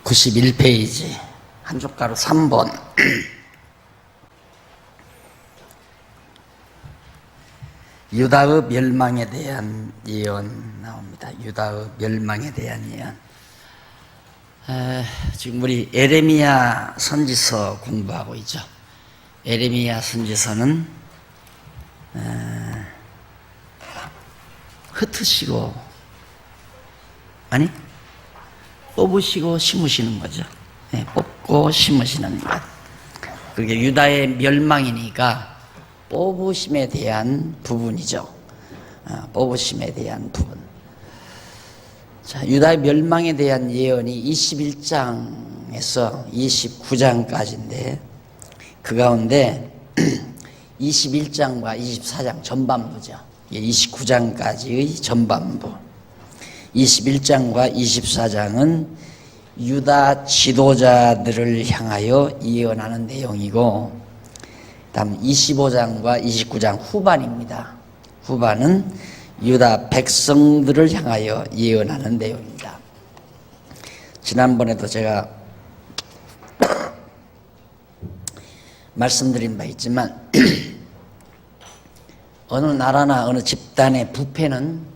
5491페이지 한 족가로 3번. 유다의 멸망에 대한 예언 나옵니다. 유다의 멸망에 대한 예언. 지금 우리 에레미야 선지서 공부하고 있죠. 에레미야 선지서는 흩으시고 뽑으시고 심으시는 거죠. 뽑고 심으시는 것. 그게 유다의 멸망이니까 뽑으심에 대한 부분이죠. 뽑으심에 대한 부분. 자, 유다의 멸망에 대한 예언이 21장에서 29장까지인데 그 가운데 21장과 24장 전반부죠. 29장까지의 전반부. 21장과 24장은 유다 지도자들을 향하여 예언하는 내용이고, 다음 25장과 29장 후반입니다. 후반은 유다 백성들을 향하여 예언하는 내용입니다. 지난번에도 제가 말씀드린 바 있지만 어느 나라나 어느 집단의 부패는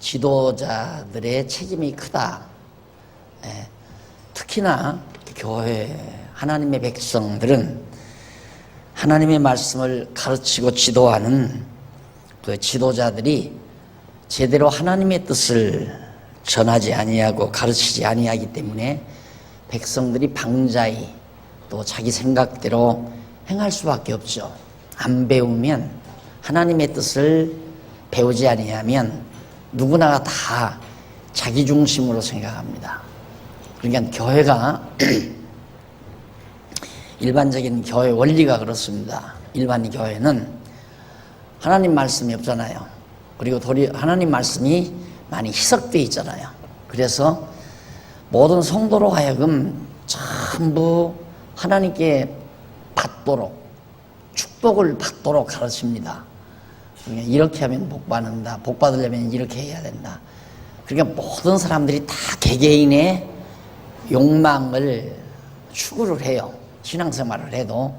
지도자들의 책임이 크다. 특히나 교회 하나님의 백성들은 하나님의 말씀을 가르치고 지도하는 그 지도자들이 제대로 하나님의 뜻을 전하지 아니하고 가르치지 아니하기 때문에 백성들이 방자히 또 자기 생각대로 행할 수밖에 없죠. 안 배우면, 하나님의 뜻을 배우지 아니하면 누구나가 다 자기 중심으로 생각합니다. 그러니까 교회가 일반적인 교회 원리가 그렇습니다. 일반 교회는 하나님 말씀이 없잖아요. 그리고 하나님 말씀이 많이 희석되어 있잖아요. 그래서 모든 성도로 하여금 전부 하나님께 받도록, 축복을 받도록 가르칩니다. 그러니까 이렇게 하면 복 받는다. 복 받으려면 이렇게 해야 된다. 그러니까 모든 사람들이 다 개개인의 욕망을 추구를 해요. 신앙생활을 해도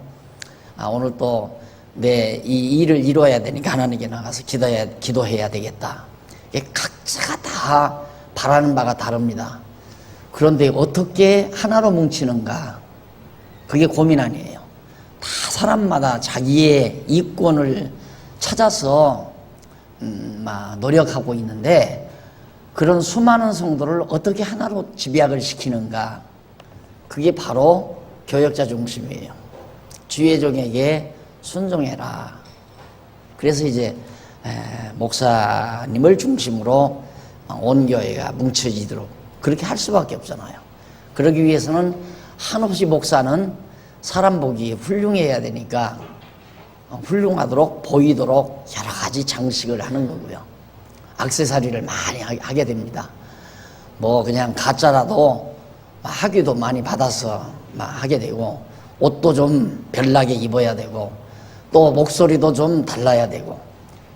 오늘 또 내 이 일을 이루어야 되니까 하나님께 나가서 기도해야 되겠다. 각자가 다 바라는 바가 다릅니다. 그런데 어떻게 하나로 뭉치는가? 그게 고민 아니에요. 다 사람마다 자기의 이권을 찾아서 노력하고 있는데, 그런 수많은 성도를 어떻게 하나로 집약을 시키는가? 그게 바로 교역자 중심이에요. 주의 종에게 순종해라. 그래서 이제 목사님을 중심으로 온 교회가 뭉쳐지도록 그렇게 할 수밖에 없잖아요. 그러기 위해서는 한없이 목사는 사람 보기에 훌륭해야 되니까 훌륭하도록 보이도록 여러 가지 장식을 하는 거고요. 액세서리를 많이 하게 됩니다. 그냥 가짜라도 학위도 많이 받아서 하게 되고, 옷도 좀 별나게 입어야 되고, 또 목소리도 좀 달라야 되고,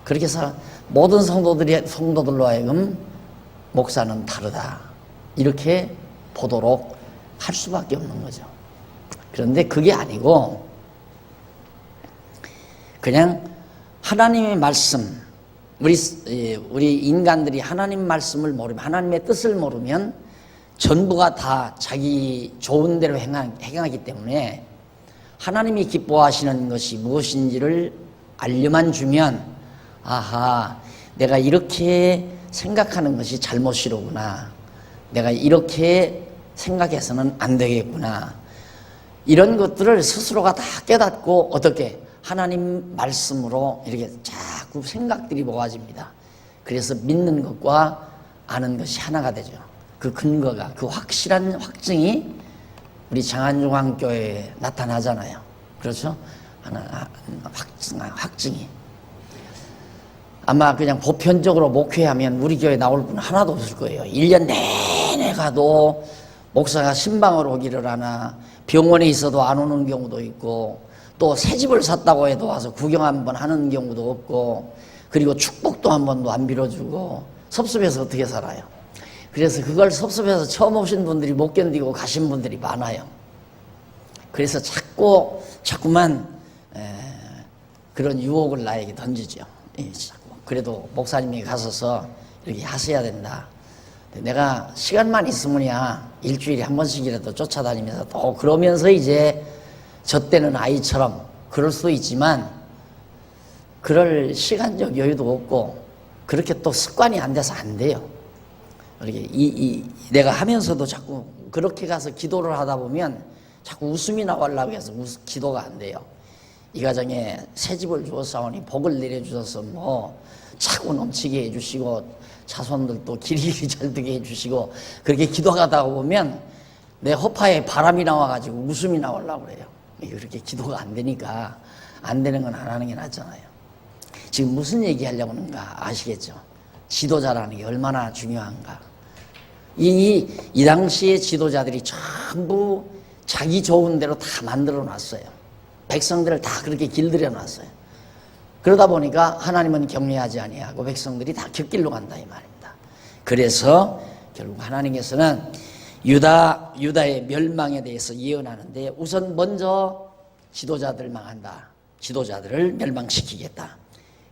그렇게 해서 모든 성도들로 하여금 목사는 다르다, 이렇게 보도록 할 수밖에 없는 거죠. 그런데 그게 아니고 그냥 하나님의 말씀, 우리 인간들이 하나님 말씀을 모르면, 하나님의 뜻을 모르면 전부가 다 자기 좋은 대로 행하기 때문에 하나님이 기뻐하시는 것이 무엇인지를 알려만 주면, 아하, 내가 이렇게 생각하는 것이 잘못이로구나, 내가 이렇게 생각해서는 안 되겠구나, 이런 것들을 스스로가 다 깨닫고 어떻게 하나님 말씀으로 이렇게 자꾸 생각들이 모아집니다. 그래서 믿는 것과 아는 것이 하나가 되죠. 그 근거가, 그 확실한 확증이 우리 장안중앙교회에 나타나잖아요. 그렇죠? 확증이. 아마 그냥 보편적으로 목회하면 우리 교회 나올 분 하나도 없을 거예요. 1년 내내 가도 목사가 신방을 오기를 하나, 병원에 있어도 안 오는 경우도 있고, 또 새 집을 샀다고 해도 와서 구경 한번 하는 경우도 없고, 그리고 축복도 한 번도 안 빌어주고, 섭섭해서 어떻게 살아요? 그래서 그걸 섭섭해서 처음 오신 분들이 못 견디고 가신 분들이 많아요. 그래서 자꾸만 그런 유혹을 나에게 던지죠. 그래도 목사님이 가서서 이렇게 하셔야 된다. 내가 시간만 있으면야 일주일에 한 번씩이라도 쫓아다니면서 또 그러면서 이제 저 때는 아이처럼 그럴 수도 있지만 그럴 시간적 여유도 없고 그렇게 또 습관이 안 돼서 안 돼요. 이렇게 내가 하면서도 자꾸 그렇게 가서 기도를 하다 보면 자꾸 웃음이 나오려고 해서 기도가 안 돼요. 이 가정에 새 집을 주었사오니 복을 내려주셔서 뭐 차고 넘치게 해주시고 자손들도 길이 잘 되게 해주시고 그렇게 기도하다 보면 내 허파에 바람이 나와가지고 웃음이 나오려고 그래요. 그렇게 기도가 안 되니까 안 되는 건 안 하는 게 낫잖아요. 지금 무슨 얘기 하려고 하는가 아시겠죠? 지도자라는 게 얼마나 중요한가. 이 당시의 지도자들이 전부 자기 좋은 대로 다 만들어 놨어요. 백성들을 다 그렇게 길들여 놨어요. 그러다 보니까 하나님은 격려하지 아니하고 백성들이 다 곁길로 간다 이 말입니다. 그래서 결국 하나님께서는 유다의 멸망에 대해서 예언하는데 우선 먼저 지도자들 망한다. 지도자들을 멸망시키겠다.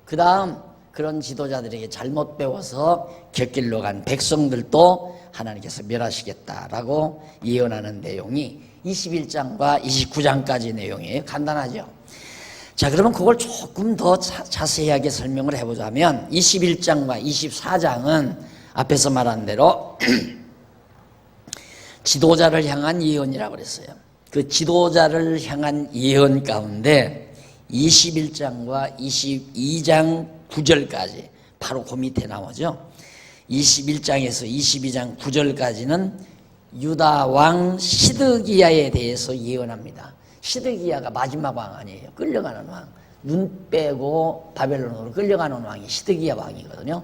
그 다음 그런 지도자들에게 잘못 배워서 곁길로 간 백성들도 하나님께서 멸하시겠다라고 예언하는 내용이 21장과 29장까지 내용이에요. 간단하죠. 자, 그러면 그걸 조금 더 자세하게 설명을 해보자면 21장과 24장은 앞에서 말한 대로 지도자를 향한 예언이라고 그랬어요. 그 지도자를 향한 예언 가운데 21장과 22장 9절까지 바로 그 밑에 나오죠. 21장에서 22장 9절까지는 유다 왕 시드기야에 대해서 예언합니다. 시드기야가 마지막 왕 아니에요. 끌려가는 왕. 눈 빼고 바벨론으로 끌려가는 왕이 시드기야 왕이거든요.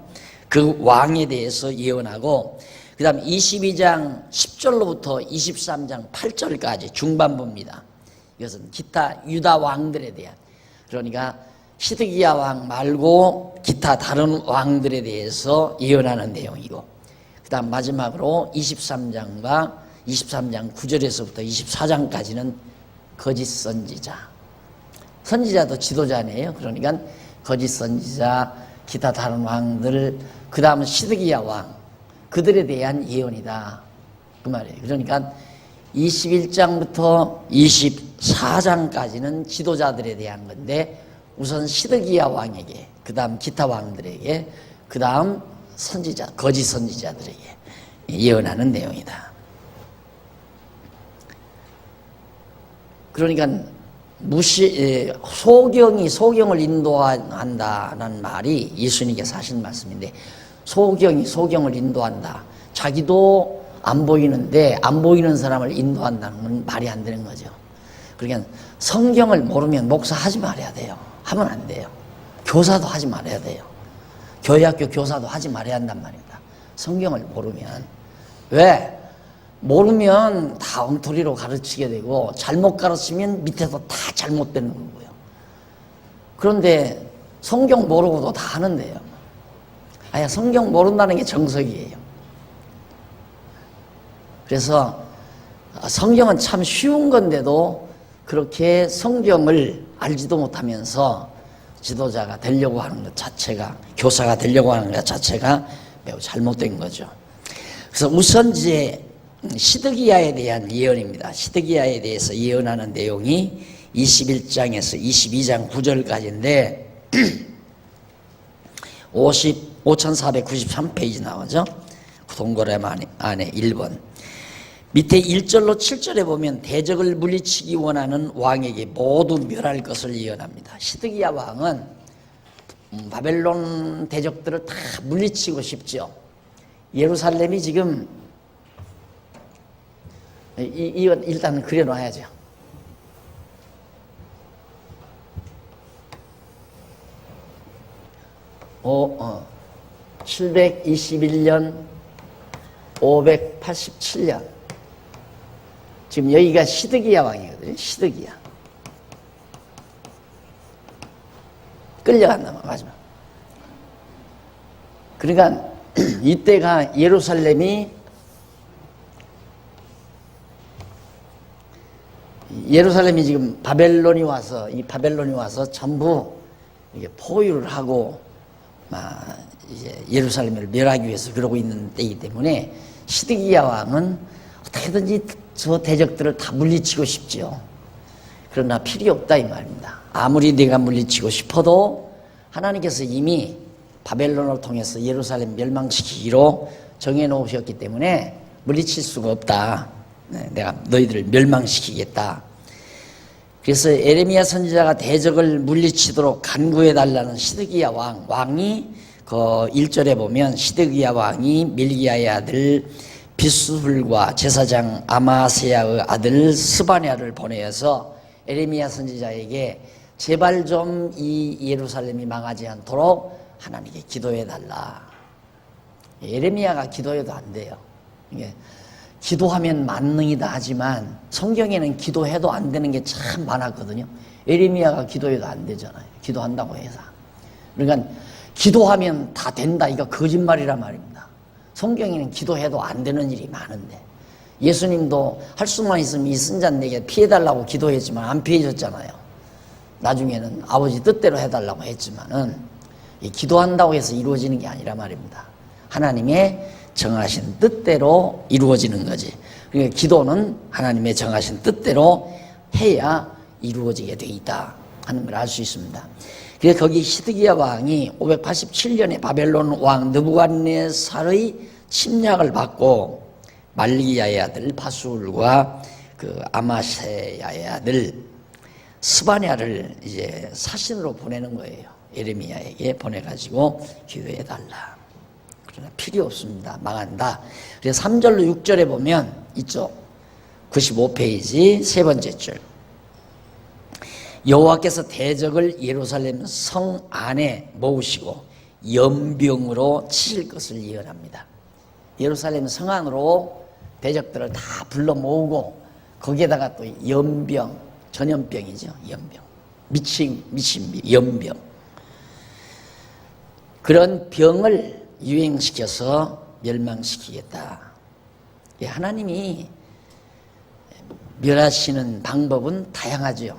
그 왕에 대해서 예언하고 그 다음 22장 10절로부터 23장 8절까지 중반부입니다. 이것은 기타 유다 왕들에 대한, 그러니까 시드기야 왕 말고 기타 다른 왕들에 대해서 예언하는 내용이고, 그 다음 마지막으로 23장과 23장 9절에서부터 24장까지는 거짓 선지자. 선지자도 지도자네요. 그러니까 거짓 선지자, 기타 다른 왕들, 그 다음은 시드기야 왕, 그들에 대한 예언이다. 그 말이에요. 그러니까 21장부터 24장까지는 지도자들에 대한 건데, 우선 시드기야 왕에게, 그 다음 기타 왕들에게, 그 다음 선지자, 거짓 선지자들에게 예언하는 내용이다. 그러니까 소경이 소경을 인도한다는 말이 예수님께서 하신 말씀인데, 소경이 소경을 인도한다. 자기도 안 보이는데 안 보이는 사람을 인도한다는 건 말이 안 되는 거죠. 그러니까 성경을 모르면 목사 하지 말아야 돼요. 하면 안 돼요. 교사도 하지 말아야 돼요. 교회학교 교사도 하지 말아야 한단 말입니다. 성경을 모르면. 왜? 모르면 다 엉터리로 가르치게 되고, 잘못 가르치면 밑에서 다 잘못되는 거고요. 그런데 성경 모르고도 다 하는데요. 아야, 성경 모른다는 게 정석이에요. 그래서 성경은 참 쉬운 건데도 그렇게 성경을 알지도 못하면서 지도자가 되려고 하는 것 자체가, 교사가 되려고 하는 것 자체가 매우 잘못된 거죠. 그래서 우선 이제 시드기야에 대한 예언입니다. 시드기야에 대해서 예언하는 내용이 21장에서 22장 9절까지인데 5493페이지 나오죠. 동그라미 안에 1번. 밑에 1절로 7절에 보면 대적을 물리치기 원하는 왕에게 모두 멸할 것을 예언합니다. 시드기야 왕은 바벨론 대적들을 다 물리치고 싶죠. 예루살렘이 지금, 이건 일단 그려놔야죠. 어, 721년, 587년. 지금 여기가 시드기야 왕이거든요. 시드기야. 끌려간다, 마지막. 그러니까 이때가 예루살렘이 지금 바벨론이 와서 전부 이게 포위를 하고 이제 예루살렘을 멸하기 위해서 그러고 있는 때이기 때문에 시드기야 왕은 어떻게든지 저 대적들을 다 물리치고 싶지요. 그러나 필요 없다 이 말입니다. 아무리 내가 물리치고 싶어도 하나님께서 이미 바벨론을 통해서 예루살렘 멸망시키기로 정해놓으셨기 때문에 물리칠 수가 없다. 내가 너희들을 멸망시키겠다. 그래서 에레미야 선지자가 대적을 물리치도록 간구해달라는 시드기야 왕이 그 1절에 보면 시드기야 왕이 밀기야의 아들 비수훌과 제사장 아마세야의 아들 스바냐를 보내어서 에레미야 선지자에게 제발 좀 이 예루살렘이 망하지 않도록 하나님께 기도해달라. 에레미야가 기도해도 안 돼요. 이게 기도하면 만능이다 하지만 성경에는 기도해도 안 되는 게 참 많았거든요. 에레미야가 기도해도 안 되잖아요. 기도한다고 해서. 그러니까 기도하면 다 된다. 이거 거짓말이란 말입니다. 성경에는 기도해도 안 되는 일이 많은데 예수님도 할 수만 있으면 이 순잔에게 피해달라고 기도했지만 안 피해줬잖아요. 나중에는 아버지 뜻대로 해달라고 했지만은 이 기도한다고 해서 이루어지는 게 아니라 말입니다. 하나님의 정하신 뜻대로 이루어지는 거지. 그러니까 기도는 하나님의 정하신 뜻대로 해야 이루어지게 돼 있다 하는 걸 알 수 있습니다. 그래서 거기 시드기야 왕이 587년에 바벨론 왕 느부갓네살의 침략을 받고 말기야의 아들 바술과 그 아마세야의 아들 스바냐를 이제 사신으로 보내는 거예요. 에레미야에게 보내가지고 기도해달라. 그러나 필요 없습니다. 망한다. 그래서 3절로 6절에 보면 이쪽 95페이지 세 번째 줄 여호와께서 대적을 예루살렘 성 안에 모으시고 연병으로 치실 것을 예언합니다. 예루살렘 성 안으로 대적들을 다 불러 모으고 거기에다가 또 연병, 전염병이죠. 연병, 미친 연병, 그런 병을 유행시켜서 멸망시키겠다. 하나님이 멸하시는 방법은 다양하죠.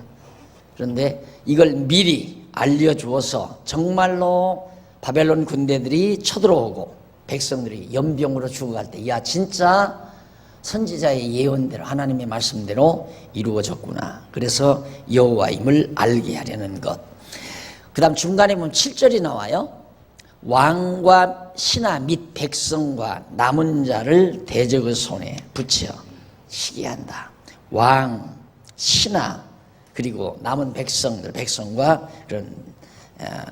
그런데 이걸 미리 알려주어서 정말로 바벨론 군대들이 쳐들어오고 백성들이 연병으로 죽어갈 때 야 진짜 선지자의 예언대로 하나님의 말씀대로 이루어졌구나. 그래서 여호와임을 알게 하려는 것. 그 다음 중간에 보면 7절이 나와요. 왕과 신하 및 백성과 남은 자를 대적의 손에 붙여 시기한다. 왕, 신하 그리고 남은 백성과 그런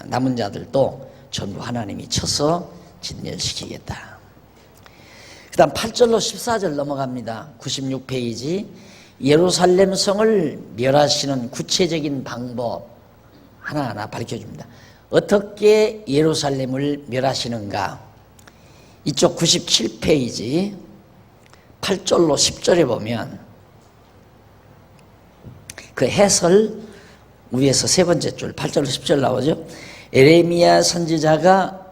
남은 자들도 전부 하나님이 쳐서 진멸시키겠다. 그 다음 8절로 14절 넘어갑니다. 96페이지 예루살렘 성을 멸하시는 구체적인 방법 하나하나 밝혀줍니다. 어떻게 예루살렘을 멸하시는가? 이쪽 97페이지 8절로 10절에 보면 그 해설 위에서 세 번째 줄 8절로 10절 나오죠. 에레미야 선지자가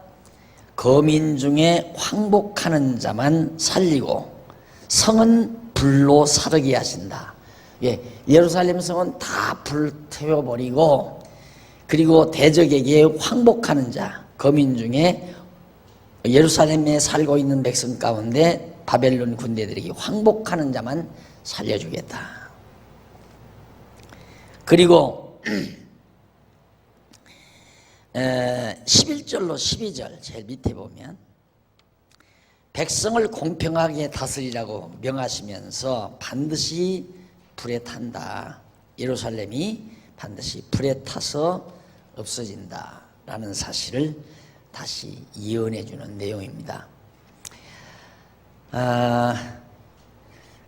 거민 중에 황복하는 자만 살리고 성은 불로 사르게 하신다. 예루살렘 성은 다 불태워버리고 그리고 대적에게 황복하는 자, 거민 중에 예루살렘에 살고 있는 백성 가운데 바벨론 군대들에게 황복하는 자만 살려주겠다. 그리고 11절로 12절 제일 밑에 보면 백성을 공평하게 다스리라고 명하시면서 반드시 불에 탄다. 예루살렘이 반드시 불에 타서 없어진다라는 사실을 다시 예언해 주는 내용입니다.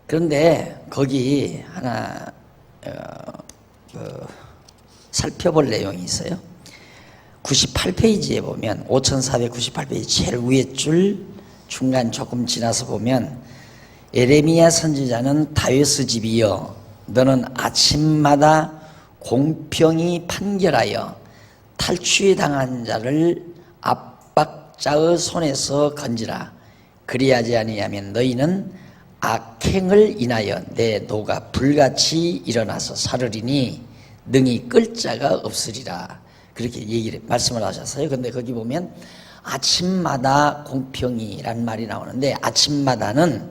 그런데 거기 하나 살펴볼 내용이 있어요. 98페이지에 보면 5498페이지 제일 위에 줄 중간 조금 지나서 보면 에레미야 선지자는 다윗의 집이여 너는 아침마다 공평히 판결하여 탈취당한 자를 압박자의 손에서 건지라. 그리하지 아니하면 너희는 악행을 인하여 내 노가 불같이 일어나서 사르리니 능히 끌 자가 없으리라. 그렇게 말씀을 하셨어요. 근데 거기 보면 아침마다 공평이란 말이 나오는데, 아침마다는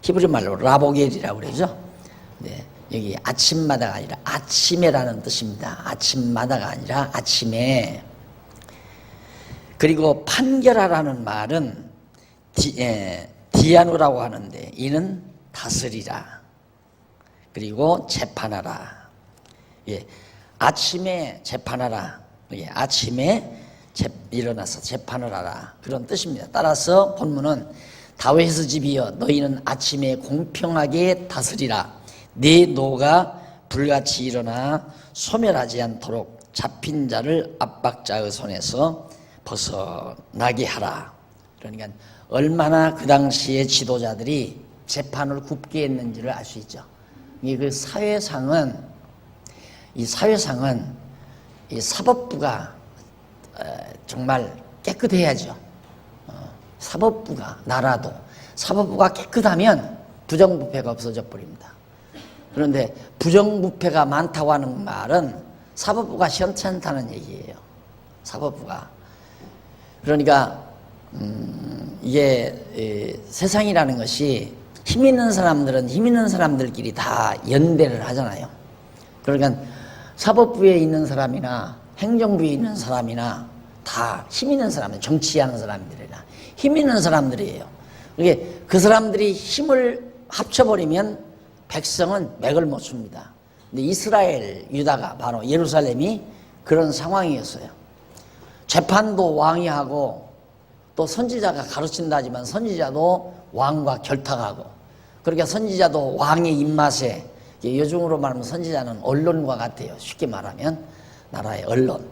히브리 말로 라보겔이라고 그러죠. 네, 여기 아침마다가 아니라 아침에라는 뜻입니다. 아침마다가 아니라 아침에. 그리고 판결하라는 말은 디아누라고 하는데, 이는 다스리라. 그리고 재판하라. 예, 아침에 재판하라. 예, 아침에 일어나서 재판을 하라. 그런 뜻입니다. 따라서 본문은 다윗의 집이여 너희는 아침에 공평하게 다스리라. 네 노가 불같이 일어나 소멸하지 않도록 잡힌 자를 압박자의 손에서 벗어나게 하라. 그러니까 얼마나 그 당시에 지도자들이 재판을 굽게 했는지를 알 수 있죠. 이 사회상은 이 사법부가 정말 깨끗해야죠. 사법부가, 나라도 사법부가 깨끗하면 부정부패가 없어져 버립니다. 그런데 부정부패가 많다고 하는 말은 사법부가 시원찮다는 얘기예요. 사법부가. 그러니까 이게 세상이라는 것이 힘 있는 사람들은 힘 있는 사람들끼리 다 연대를 하잖아요. 그러니까 사법부에 있는 사람이나 행정부에 있는 사람이나 다 힘 있는 사람들, 정치하는 사람들이나 힘 있는 사람들이에요. 이게 그 사람들이 힘을 합쳐버리면 백성은 맥을 못 춥니다. 근데 이스라엘, 유다가 바로 예루살렘이 그런 상황이었어요. 재판도 왕이 하고 또 선지자가 가르친다 하지만 선지자도 왕과 결탁하고, 그러니까 선지자도 왕의 입맛에, 요즘으로 말하면 선지자는 언론과 같아요. 쉽게 말하면 나라의 언론.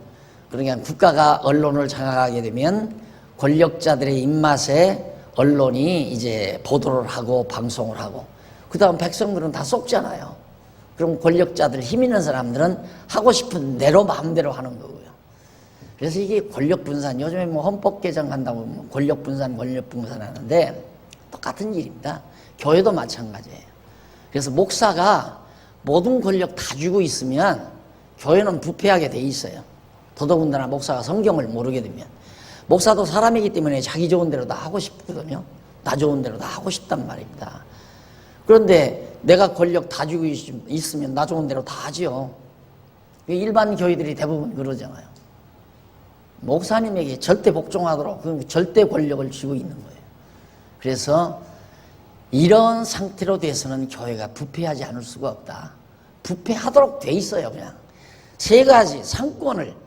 그러니까 국가가 언론을 장악하게 되면 권력자들의 입맛에 언론이 이제 보도를 하고 방송을 하고, 그 다음 백성들은 다 속잖아요. 그럼 권력자들, 힘 있는 사람들은 하고 싶은 대로 마음대로 하는 거고요. 그래서 이게 권력 분산, 요즘에 뭐 헌법 개정한다고 권력 분산 하는데 똑같은 일입니다. 교회도 마찬가지예요. 그래서 목사가 모든 권력 다 쥐고 있으면 교회는 부패하게 돼 있어요. 더더군다나 목사가 성경을 모르게 되면. 목사도 사람이기 때문에 자기 좋은 대로 다 하고 싶거든요. 나 좋은 대로 다 하고 싶단 말입니다. 그런데 내가 권력 다 쥐고 있으면 나 좋은 대로 다 하지요. 일반 교회들이 대부분 그러잖아요. 목사님에게 절대 복종하도록 절대 권력을 쥐고 있는 거예요. 그래서 이런 상태로 돼서는 교회가 부패하지 않을 수가 없다. 부패하도록 돼 있어요. 그냥 세 가지 상권을,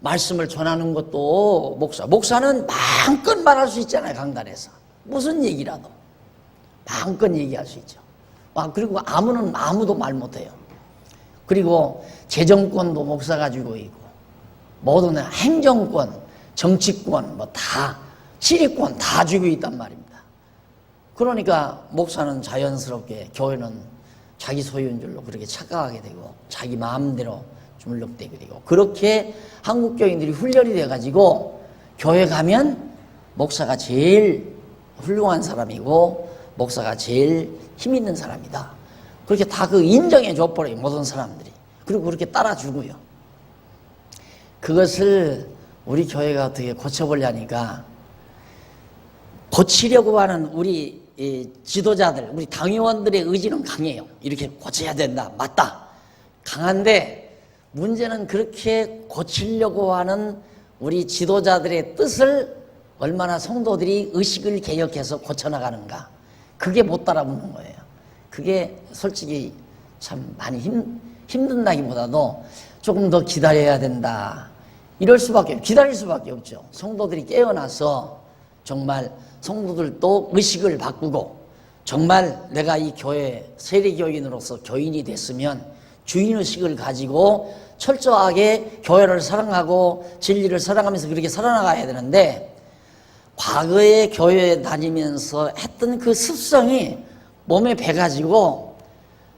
말씀을 전하는 것도 목사는 마음껏 말할 수 있잖아요. 강단에서 무슨 얘기라도 마음껏 얘기할 수 있죠. 그리고 아무도 말 못해요. 그리고 재정권도 목사 가지고 있고, 모든 행정권, 정치권, 다 지리권 다 쥐고 있단 말입니다. 그러니까 목사는 자연스럽게, 교회는 자기 소유인 줄로 그렇게 착각하게 되고 자기 마음대로 주물럭대게 되고, 그렇게 한국 교인들이 훈련이 돼가지고 교회 가면 목사가 제일 훌륭한 사람이고 목사가 제일 힘 있는 사람이다. 그렇게 다 인정해 줘버려요, 모든 사람들이. 그리고 그렇게 따라주고요. 그것을 우리 교회가 어떻게 고쳐보려니까, 고치려고 하는 우리 지도자들, 우리 당의원들의 의지는 강해요. 이렇게 고쳐야 된다, 맞다, 강한데, 문제는 그렇게 고치려고 하는 우리 지도자들의 뜻을 얼마나 성도들이 의식을 개혁해서 고쳐나가는가, 그게 못 따라붙는 거예요. 그게 솔직히 참 많이 힘든다기보다도 조금 더 기다려야 된다, 이럴 수밖에, 기다릴 수밖에 없죠. 성도들이 깨어나서 정말 성도들도 의식을 바꾸고, 정말 내가 이 교회 세례교인으로서 교인이 됐으면 주인의식을 가지고 철저하게 교회를 사랑하고 진리를 사랑하면서 그렇게 살아나가야 되는데, 과거에 교회에 다니면서 했던 그 습성이 몸에 배가지고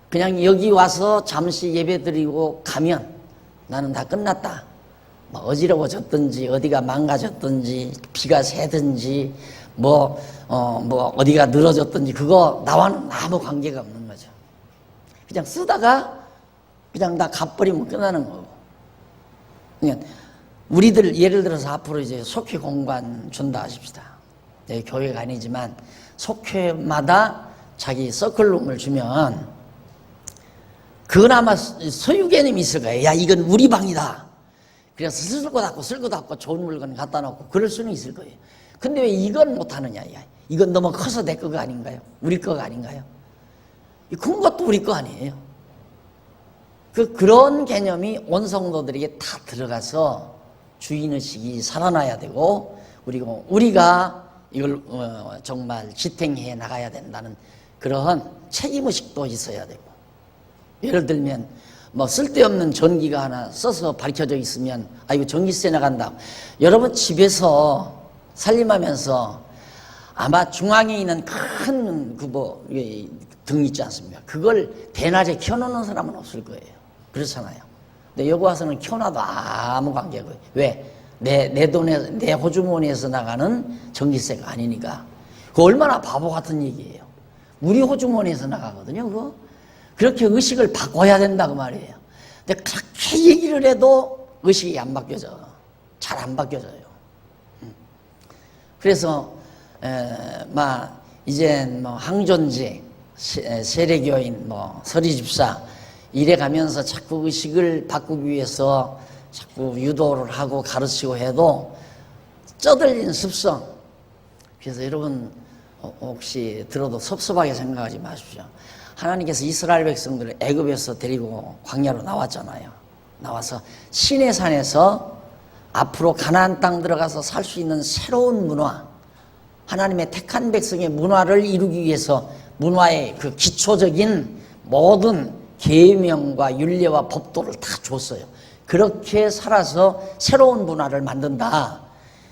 그냥 여기 와서 잠시 예배 드리고 가면 나는 다 끝났다, 뭐 어지러워졌든지 어디가 망가졌든지 비가 새든지 뭐 어디가 늘어졌든지 그거 나와는 아무 관계가 없는 거죠. 그냥 쓰다가 그냥 다 갚버리면 끝나는 거고. 그러니까 우리들 예를 들어서 앞으로 이제 속회 공간 준다 하십시다. 교회가 아니지만 속회마다 자기 서클룸을 주면 그나마 소유 개념이 있을 거예요. 야, 이건 우리 방이다. 그래서 쓸고 닦고 좋은 물건 갖다 놓고 그럴 수는 있을 거예요. 근데 왜 이건 못하느냐? 야, 이건 너무 커서 내 거가 아닌가요? 우리 거가 아닌가요? 큰 것도 우리 거 아니에요. 그런 개념이 온 성도들에게 다 들어가서 주인의식이 살아나야 되고, 그리고 우리가 이걸 정말 지탱해 나가야 된다는 그러한 책임의식도 있어야 되고, 예를 들면 뭐 쓸데없는 전기가 하나 써서 밝혀져 있으면 이거 전기세 나간다. 여러분 집에서 살림하면서 아마 중앙에 있는 큰 등 있지 않습니까? 그걸 대낮에 켜놓는 사람은 없을 거예요. 그렇잖아요. 근데 여기 와서는 켜놔도 아무 관계가 없어요. 왜? 내 돈에, 내 호주머니에서 나가는 전기세가 아니니까. 그거 얼마나 바보 같은 얘기예요. 우리 호주머니에서 나가거든요, 그거. 그렇게 의식을 바꿔야 된다, 그 말이에요. 근데 그렇게 얘기를 해도 의식이 안 바뀌어져. 잘 안 바뀌어져요. 그래서, 이젠 뭐 항존지, 세례교인, 서리집사, 이래 가면서 자꾸 의식을 바꾸기 위해서 자꾸 유도를 하고 가르치고 해도 쩌들린 습성. 그래서 여러분 혹시 들어도 섭섭하게 생각하지 마십시오. 하나님께서 이스라엘 백성들을 애굽에서 데리고 광야로 나왔잖아요. 나와서 시내산에서 앞으로 가나안 땅 들어가서 살 수 있는 새로운 문화, 하나님의 택한 백성의 문화를 이루기 위해서 문화의 그 기초적인 모든 계명과 율례와 법도를 다 줬어요. 그렇게 살아서 새로운 문화를 만든다,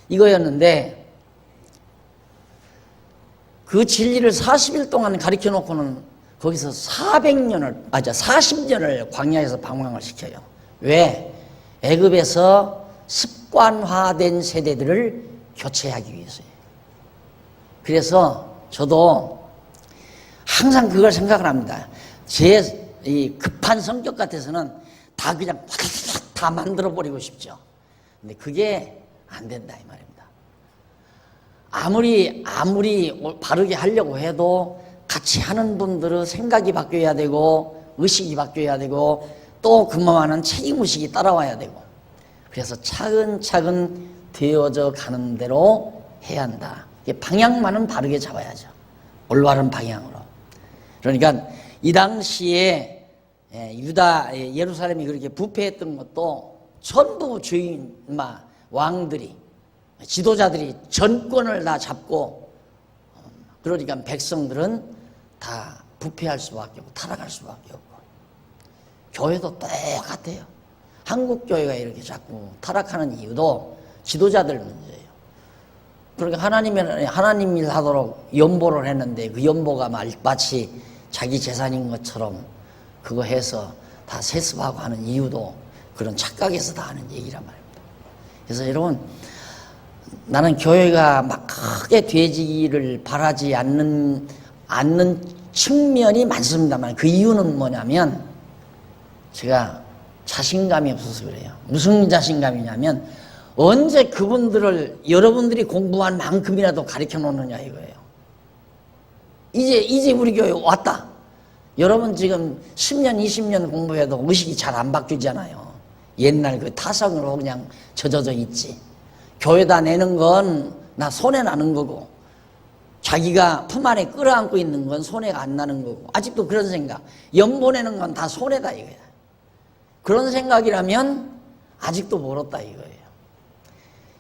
이거였는데, 그 진리를 40일 동안 가르쳐 놓고는 거기서 40년을 광야에서 방황을 시켜요. 왜? 애굽에서 습관화된 세대들을 교체하기 위해서예요. 그래서 저도 항상 그걸 생각을 합니다. 제 이 급한 성격 같아서는 다 그냥 다 만들어버리고 싶죠. 근데 그게 안 된다, 이 말입니다. 아무리 바르게 하려고 해도 같이 하는 분들은 생각이 바뀌어야 되고, 의식이 바뀌어야 되고, 또 그만한 책임의식이 따라와야 되고, 그래서 차근차근 되어져 가는 대로 해야 한다. 방향만은 바르게 잡아야죠. 올바른 방향으로. 그러니까 이 당시에 예루살렘이 그렇게 부패했던 것도 전부 왕들이, 지도자들이 전권을 다 잡고, 그러니까 백성들은 다 부패할 수밖에 없고 타락할 수밖에 없고. 교회도 똑같아요. 한국 교회가 이렇게 자꾸 타락하는 이유도 지도자들 문제예요. 그러니까 하나님 일 하도록 연보를 했는데 그 연보가 마치 자기 재산인 것처럼 그거 해서 다 세습하고 하는 이유도 그런 착각에서 다 하는 얘기란 말입니다. 그래서 여러분, 나는 교회가 막 크게 되지기를 바라지 않는 측면이 많습니다만, 그 이유는 뭐냐면 제가 자신감이 없어서 그래요. 무슨 자신감이냐면, 언제 그분들을 여러분들이 공부한 만큼이라도 가르쳐 놓느냐 이거예요. 이제 우리 교회 왔다. 여러분 지금 10년, 20년 공부해도 의식이 잘 안 바뀌잖아요. 옛날 그 타성으로 그냥 젖어져 있지. 교회다 내는 건 나 손해 나는 거고, 자기가 품 안에 끌어안고 있는 건 손해가 안 나는 거고, 아직도 그런 생각. 연보 내는 건 다 손해다 이거야. 그런 생각이라면 아직도 멀었다 이거예요.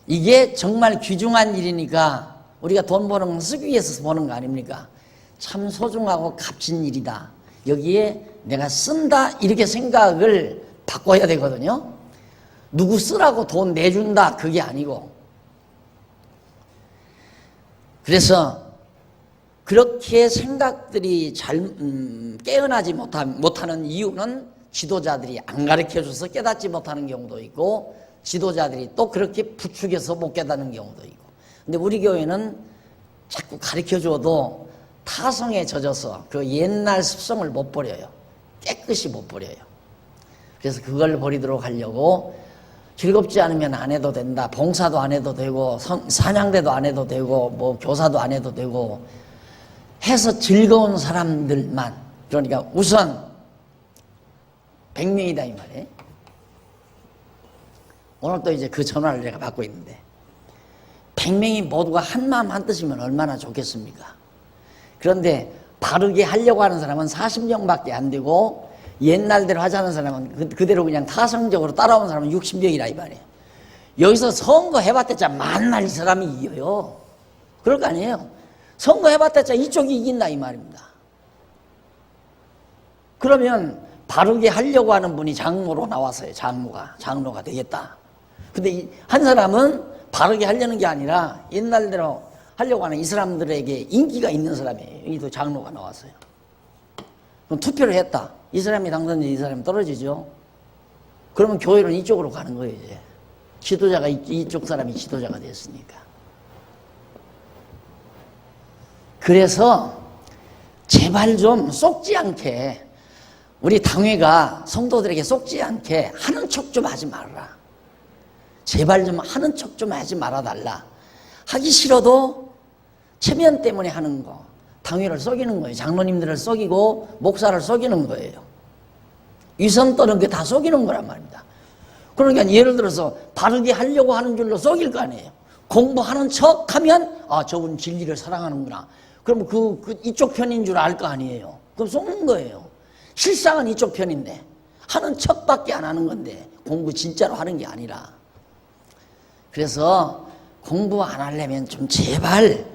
이게 정말 귀중한 일이니까 우리가 돈 버는 건 쓰기 위해서 버는 거 아닙니까? 참 소중하고 값진 일이다. 여기에 내가 쓴다, 이렇게 생각을 바꿔야 되거든요. 누구 쓰라고 돈 내준다, 그게 아니고. 그래서 그렇게 생각들이 깨어나지 못하는 이유는 지도자들이 안 가르쳐줘서 깨닫지 못하는 경우도 있고, 지도자들이 또 그렇게 부추겨서 못 깨닫는 경우도 있고. 근데 우리 교회는 자꾸 가르쳐줘도 타성에 젖어서 그 옛날 습성을 못 버려요. 깨끗이 못 버려요. 그래서 그걸 버리도록 하려고 즐겁지 않으면 안 해도 된다. 봉사도 안 해도 되고 사냥대도 안 해도 되고 뭐 교사도 안 해도 되고 해서 즐거운 사람들만, 그러니까 우선 100명이다 이 말이에요. 오늘 또 이제 그 전화를 내가 받고 있는데 100명이 모두가 한마음 한뜻이면 얼마나 좋겠습니까? 그런데 바르게 하려고 하는 사람은 40명밖에 안 되고 옛날대로 하자는 사람은 그대로 그냥 타성적으로 따라온 사람은 60명이라 이 말이에요. 여기서 선거 해봤자 만날 사람이 이겨요. 그럴 거 아니에요. 선거 해봤자 이쪽이 이긴다 이 말입니다. 그러면 바르게 하려고 하는 분이 장로로 나왔어요. 장로가 되겠다. 근데 한 사람은 바르게 하려는 게 아니라 옛날대로 하려고 하는 이 사람들에게 인기가 있는 사람이에요. 이도 장로가 나왔어요. 그럼 투표를 했다. 이 사람이 당선돼 이 사람이 떨어지죠. 그러면 교회는 이쪽으로 가는 거예요. 이제 지도자가 이쪽 사람이 지도자가 됐으니까. 그래서 제발 좀 속지 않게, 우리 당회가 성도들에게 속지 않게 하는 척 좀 하지 말아라. 제발 좀 하는 척 좀 하지 말아달라. 하기 싫어도 체면 때문에 하는 거, 당회를 속이는 거예요. 장로님들을 속이고 목사를 속이는 거예요. 위선 떠는 게 다 속이는 거란 말입니다. 그러니까 예를 들어서 바르게 하려고 하는 줄로 속일 거 아니에요. 공부하는 척 하면 아, 저분 진리를 사랑하는구나. 그럼 이쪽 편인 줄 알 거 아니에요. 그럼 속는 거예요. 실상은 이쪽 편인데 하는 척밖에 안 하는 건데 공부 진짜로 하는 게 아니라. 그래서 공부 안 하려면 좀 제발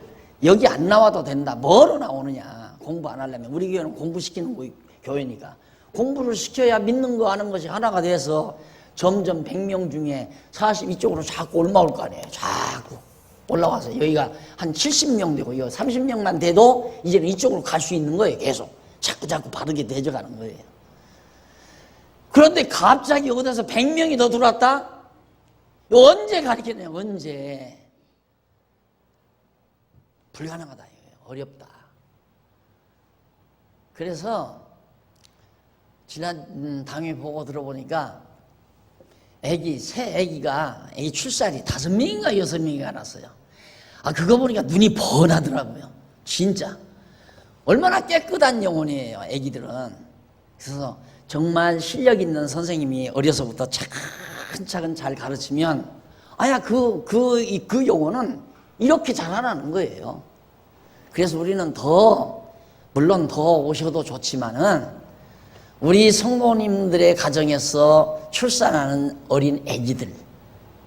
여기 안 나와도 된다. 뭐로 나오느냐. 공부 안 하려면. 우리 교회는 공부시키는 교회니까 공부를 시켜야 믿는 거 아는 것이 하나가 돼서 점점 100명 중에 40 이쪽으로 자꾸 올라올 거 아니에요. 자꾸 올라와서 여기가 한 70명 되고 여기 30명만 돼도 이제는 이쪽으로 갈 수 있는 거예요. 계속 자꾸 바르게 되져가는 거예요. 그런데 갑자기 어디서 100명이 더 들어왔다? 언제 가르치냐. 언제. 불가능하다. 어렵다. 그래서 지난 당회 보고 들어보니까 새 애기가 애기 출산이 5명인가 6명인가 났어요. 아, 그거 보니까 눈이 번하더라고요. 진짜. 얼마나 깨끗한 영혼이에요, 애기들은. 그래서 정말 실력 있는 선생님이 어려서부터 차근차근 잘 가르치면, 아야, 그 영혼은 이렇게 자라나는 거예요. 그래서 우리는 물론 더 오셔도 좋지만은, 우리 성도님들의 가정에서 출산하는 어린 애기들,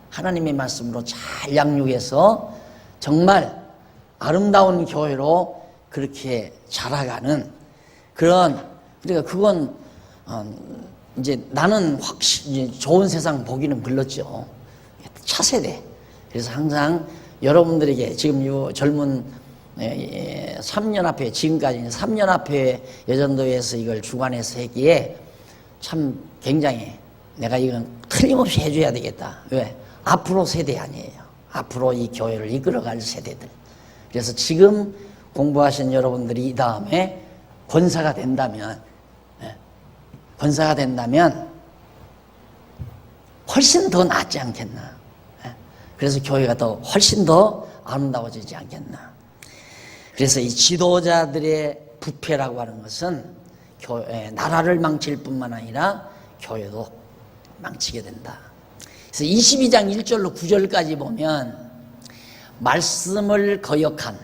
하나님의 말씀으로 잘 양육해서 정말 아름다운 교회로 그렇게 자라가는 그러니까 그건 이제 나는 확실히 좋은 세상 보기는 글렀죠. 차세대. 그래서 항상 여러분들에게 지금 이 젊은 3연합회, 지금까지 3연합회 여전도에서 이걸 주관해서 했기에 참 굉장히 내가 이건 틀림없이 해줘야 되겠다. 왜? 앞으로 세대 아니에요. 앞으로 이 교회를 이끌어갈 세대들. 그래서 지금 공부하신 여러분들이 이 다음에 권사가 된다면 훨씬 더 낫지 않겠나. 그래서 교회가 더 훨씬 더 아름다워지지 않겠나. 그래서 이 지도자들의 부패라고 하는 것은 나라를 망칠 뿐만 아니라 교회도 망치게 된다. 그래서 22장 1절로 9절까지 보면 말씀을 거역한,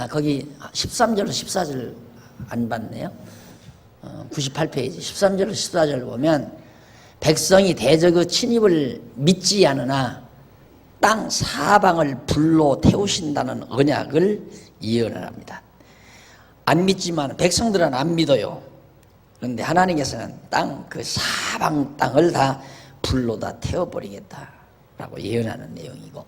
거기 13절로 14절 안 봤네요. 98페이지 13절로 14절 보면 백성이 대저그 침입을 믿지 않으나 땅 사방을 불로 태우신다는 언약을 예언을 합니다. 안 믿지만 백성들은 안 믿어요. 그런데 하나님께서는 그 사방 땅을 다 불로 다 태워버리겠다라고 예언하는 내용이고,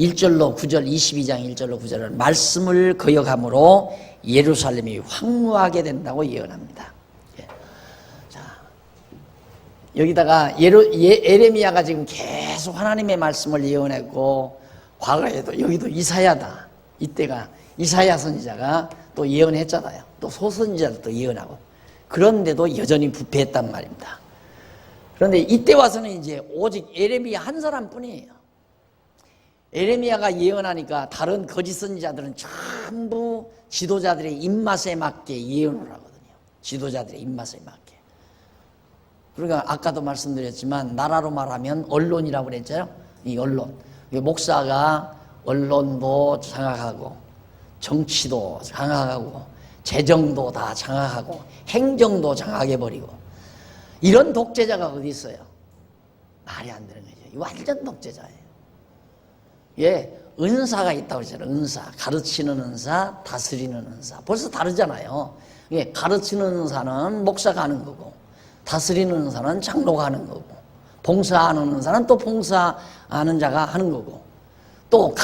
1절로 9절, 22장 1절로 9절은 말씀을 거역함으로 예루살렘이 황무하게 된다고 예언합니다. 자, 여기다가 에레미야가 지금 계속 하나님의 말씀을 예언했고, 과거에도 여기도 이사야다. 이때가 이사야 선지자가 또 예언했잖아요. 또 소선지자도 예언하고. 그런데도 여전히 부패했단 말입니다. 그런데 이때 와서는 이제 오직 에레미야 한 사람뿐이에요. 에레미야가 예언하니까 다른 거짓 선지자들은 전부 지도자들의 입맛에 맞게 예언을 하거든요. 지도자들의 입맛에 맞게. 그러니까 아까도 말씀드렸지만 나라로 말하면 언론이라고 그랬잖아요. 이 언론. 목사가 언론도 장악하고 정치도 장악하고 재정도 다 장악하고 행정도 장악해버리고 이런 독재자가 어디 있어요? 말이 안 되는 거죠. 완전 독재자예요. 예, 은사가 있다고 그러잖아요. 은사. 가르치는 은사, 다스리는 은사. 벌써 다르잖아요. 예, 가르치는 은사는 목사가 하는 거고 다스리는 은사는 장로가 하는 거고 봉사하는 은사는 또 봉사하는 자가 하는 거고 또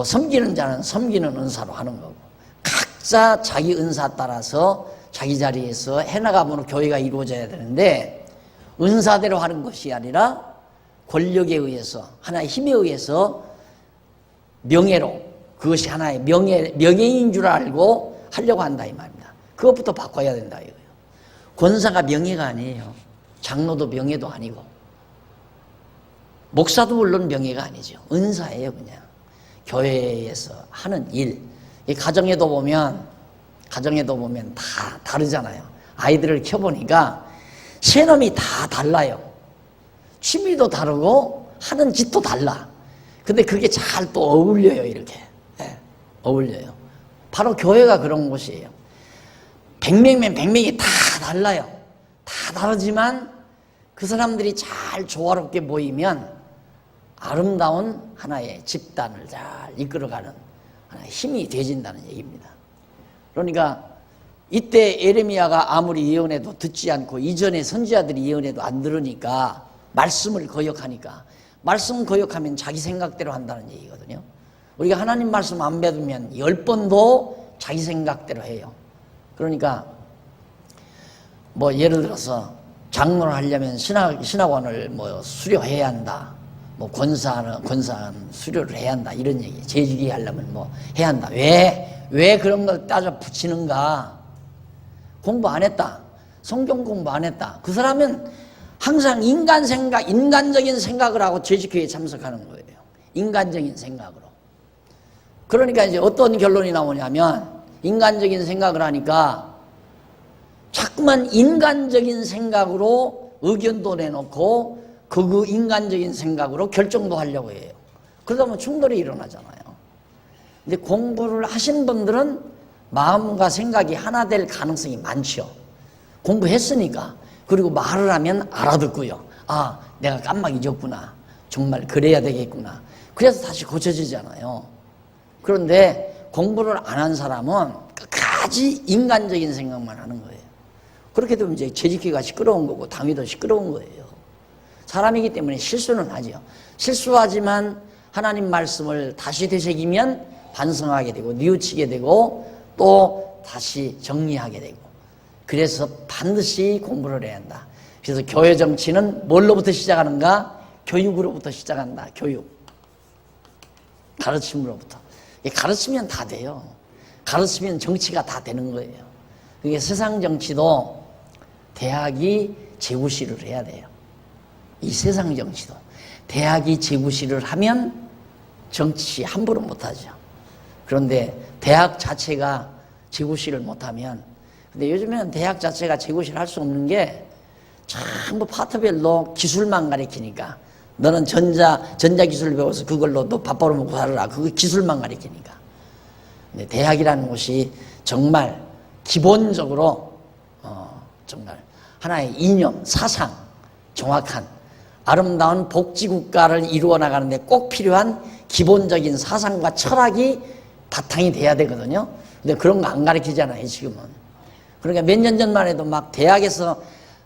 섬기는 자는 섬기는 은사로 하는 거고 각자 자기 은사 따라서 자기 자리에서 해나가면 교회가 이루어져야 되는데 은사대로 하는 것이 아니라 권력에 의해서 하나의 힘에 의해서 명예로 그것이 하나의 명예인 줄 알고 하려고 한다 이 말입니다. 그것부터 바꿔야 된다 이거예요. 권사가 명예가 아니에요. 장로도 명예도 아니고 목사도 물론 명예가 아니죠. 은사예요. 그냥 교회에서 하는 일. 이 가정에도 보면 다 다르잖아요. 아이들을 키워보니까 새놈이 다 달라요. 취미도 다르고 하는 짓도 달라. 근데 그게 잘 또 어울려요. 이렇게 어울려요. 바로 교회가 그런 곳이에요. 100명이면 100명이 다 달라요. 다 다르지만 그 사람들이 잘 조화롭게 모이면 아름다운 하나의 집단을 잘 이끌어가는 하나의 힘이 되진다는 얘기입니다. 그러니까 이때 에레미야가 아무리 예언해도 듣지 않고 이전에 선지자들이 예언해도 안 들으니까 말씀을 거역하니까 말씀 거역하면 자기 생각대로 한다는 얘기거든요. 우리가 하나님 말씀 안 받으면 10번도 자기 생각대로 해요. 그러니까 뭐 예를 들어서 장로를 하려면 신학원을 수료해야 한다. 권사한 수료를 해야 한다. 이런 얘기. 재직이 하려면 해야 한다. 왜 그런 걸 따져 붙이는가? 공부 안 했다. 성경 공부 안 했다. 그 사람은 항상 인간적인 생각을 하고 재직회에 참석하는 거예요. 인간적인 생각으로. 그러니까 이제 어떤 결론이 나오냐면 인간적인 생각을 하니까 자꾸만 인간적인 생각으로 의견도 내놓고 그 인간적인 생각으로 결정도 하려고 해요. 그러다 보면 충돌이 일어나잖아요. 근데 공부를 하신 분들은 마음과 생각이 하나 될 가능성이 많죠. 공부했으니까. 그리고 말을 하면 알아듣고요. 아, 내가 깜빡 잊었구나. 정말 그래야 되겠구나. 그래서 다시 고쳐지잖아요. 그런데 공부를 안 한 사람은 끝까지 인간적인 생각만 하는 거예요. 그렇게 되면 이제 재직회가 시끄러운 거고 당회도 시끄러운 거예요. 사람이기 때문에 실수는 하죠. 실수하지만 하나님 말씀을 다시 되새기면 반성하게 되고 뉘우치게 되고 또 다시 정리하게 되고 그래서 반드시 공부를 해야 한다. 그래서 교회 정치는 뭘로부터 시작하는가? 교육으로부터 시작한다. 교육. 가르침으로부터. 가르치면 다 돼요. 가르치면 정치가 다 되는 거예요. 그게 세상 정치도 대학이 재구시를 해야 돼요. 이 세상 정치도. 대학이 재구시를 하면 정치 함부로 못하죠. 그런데 대학 자체가 재구시를 못하면 근데 요즘에는 대학 자체가 재구시를 할 수 없는 게 전부 파트별로 기술만 가르치니까 너는 전자기술 배워서 그걸로 너 밥 벌어먹고 살아라. 그거 기술만 가르치니까. 근데 대학이라는 곳이 정말 기본적으로 정말 하나의 이념, 사상, 정확한 아름다운 복지국가를 이루어 나가는데 꼭 필요한 기본적인 사상과 철학이 바탕이 돼야 되거든요. 근데 그런 거 안 가르치잖아요, 지금은. 그러니까 몇 년 전만 해도 막 대학에서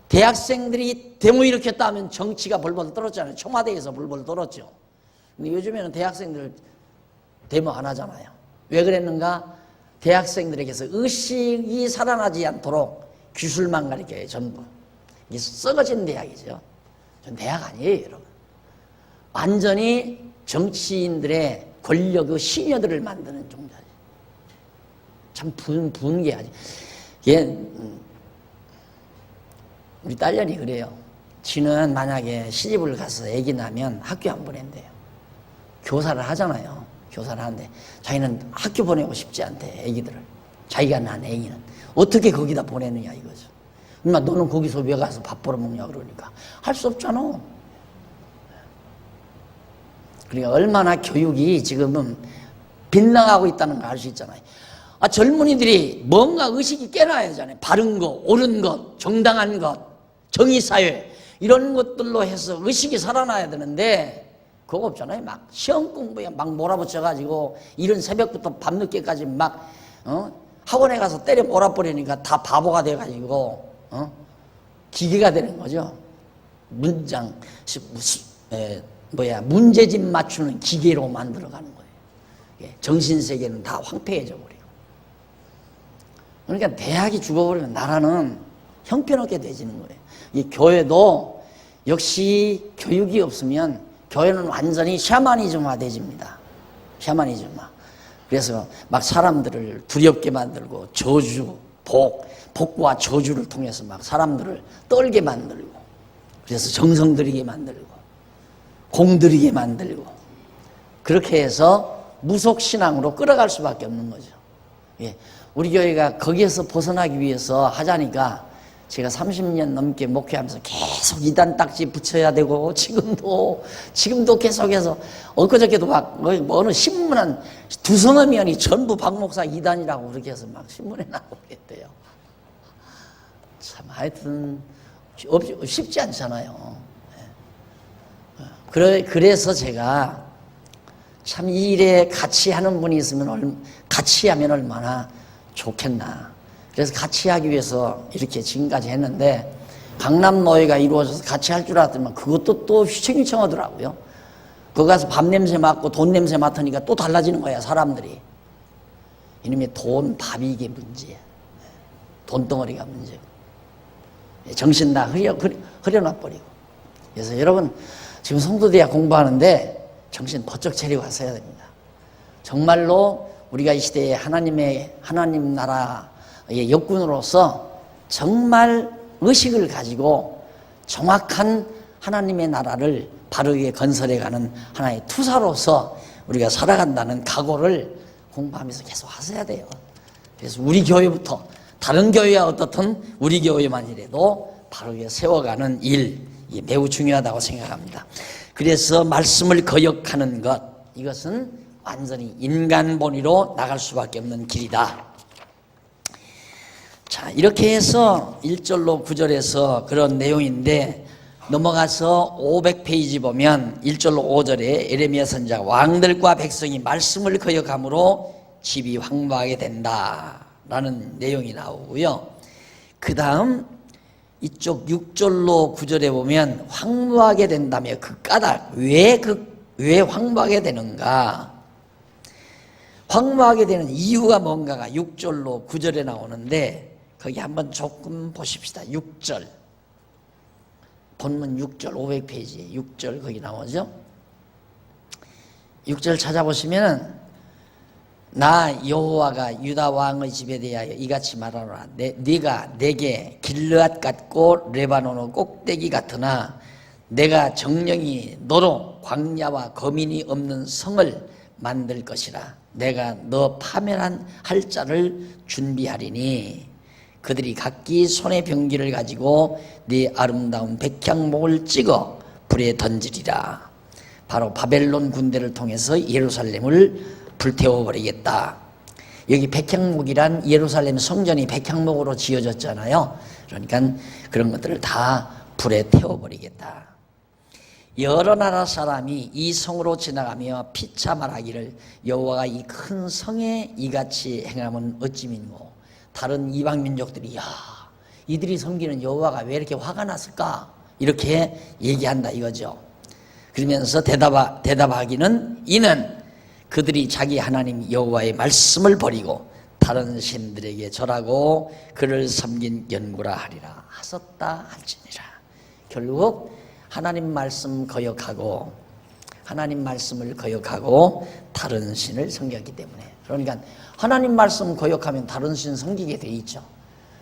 대학생들이 데모 일으켰다 하면 정치가 벌벌 떨었잖아요. 청와대에서 벌벌 떨었죠. 근데 요즘에는 대학생들 데모 안 하잖아요. 왜 그랬는가? 대학생들에게서 의식이 살아나지 않도록 기술만 가르쳐요, 전부. 이게 썩어진 대학이죠. 전 대학 아니에요, 여러분. 완전히 정치인들의 권력의 시녀들을 만드는 종자지. 참 분개하지. 얘 우리 딸년이 그래요. 지는 만약에 시집을 가서 애기 나면 학교 안 보낸대요. 교사를 하잖아요. 교사를 하는데 자기는 학교 보내고 싶지 않대, 애기들을. 자기가 낳은 애기는. 어떻게 거기다 보내느냐 이거죠. 엄마 너는 거기서 왜 가서 밥 벌어먹냐 그러니까 할 수 없잖아. 그러니까 얼마나 교육이 지금은 빗나가고 있다는 걸 알 수 있잖아요. 젊은이들이 뭔가 의식이 깨나야 하잖아요. 바른 것, 옳은 것, 정당한 것, 정의사회 이런 것들로 해서 의식이 살아나야 되는데 그거 없잖아요. 막 시험 공부에 막 몰아붙여가지고 이른 새벽부터 밤늦게까지 막 학원에 가서 때려 몰아버리니까 다 바보가 돼가지고 기계가 되는 거죠. 문제집 맞추는 기계로 만들어가는 거예요. 정신세계는 다 황폐해져 버리고. 그러니까 대학이 죽어버리면 나라는 형편없게 되지는 거예요. 이 교회도 역시 교육이 없으면 교회는 완전히 샤머니즘화 되집니다. 샤머니즘화. 그래서 막 사람들을 두렵게 만들고 저주, 복과 저주를 통해서 막 사람들을 떨게 만들고, 그래서 정성 들이게 만들고 공들이게 만들고, 그렇게 해서 무속신앙으로 끌어갈 수밖에 없는 거죠. 우리 교회가 거기에서 벗어나기 위해서 하자니까 제가 30년 넘게 목회하면서 계속 이단 딱지 붙여야 되고, 지금도 계속해서 엊그저께도 막 어느 신문 한 두서너 면이 전부 박 목사 이단이라고 그렇게 해서 막 신문에 나오고 했대요. 참 하여튼 쉽지 않잖아요. 그래서 제가 참 이 일에 같이 하는 분이 있으면 같이 하면 얼마나 좋겠나. 그래서 같이 하기 위해서 이렇게 지금까지 했는데, 강남노예가 이루어져서 같이 할 줄 알았더니 그것도 또 휘청휘청하더라고요. 거기 가서 밥 냄새 맡고 돈 냄새 맡으니까 또 달라지는 거야, 사람들이. 이놈의 돈, 밥이 이게 문제야. 돈덩어리가 문제고. 정신 다 흐려놔버리고. 그래서 여러분, 지금 성도대학 공부하는데 정신 번쩍 차리고 왔어야 됩니다. 정말로 우리가 이 시대에 하나님 나라의 역군으로서 정말 의식을 가지고 정확한 하나님의 나라를 바르게 건설해가는 하나의 투사로서 우리가 살아간다는 각오를 공부하면서 계속 하셔야 돼요. 그래서 우리 교회부터, 다른 교회와 어떻든 우리 교회만이라도 바르게 세워가는 일, 매우 중요하다고 생각합니다. 그래서 말씀을 거역하는 것, 이것은 완전히 인간 본위로 나갈 수밖에 없는 길이다. 자, 이렇게 해서 1절로 9절에서 그런 내용인데, 넘어가서 500페이지 보면 1절로 5절에 에레미야 선지자가 왕들과 백성이 말씀을 거역함으로 집이 황무하게 된다라는 내용이 나오고요. 그 다음 이쪽 6절로 9절에 보면 황무하게 된다며 그 까닭, 왜 황무하게 되는가, 황무하게 되는 이유가 뭔가가 6절로 9절에 나오는데, 거기 한번 조금 보십시다. 6절, 본문 6절 500페이지 6절 거기 나오죠. 6절 찾아보시면, 나 여호와가 유다 왕의 집에 대하여 이같이 말하노라. 네가 내게 길르앗 같고 레바논의 꼭대기 같으나 내가 정령이 너로 광야와 거민이 없는 성을 만들 것이라. 내가 너 파멸한 할 자를 준비하리니 그들이 각기 손에 병기를 가지고 네 아름다운 백향목을 찍어 불에 던지리라. 바로 바벨론 군대를 통해서 예루살렘을 불태워버리겠다. 여기 백향목이란 예루살렘 성전이 백향목으로 지어졌잖아요. 그러니까 그런 것들을 다 불에 태워버리겠다. 여러 나라 사람이 이 성으로 지나가며 피차 말하기를 여호와가 이 큰 성에 이같이 행함은 어찌민고. 다른 이방 민족들이, 야, 이들이 섬기는 여호와가 왜 이렇게 화가 났을까, 이렇게 얘기한다 이거죠. 그러면서 대답하기는, 이는 그들이 자기 하나님 여호와의 말씀을 버리고 다른 신들에게 절하고 그를 섬긴 연구라 하리라 하셨다 할지니라. 결국 하나님 말씀 거역하고 하나님 말씀을 거역하고 다른 신을 섬겼기 때문에, 그러니까 하나님 말씀 거역하면 다른 신 섬기게 돼 있죠.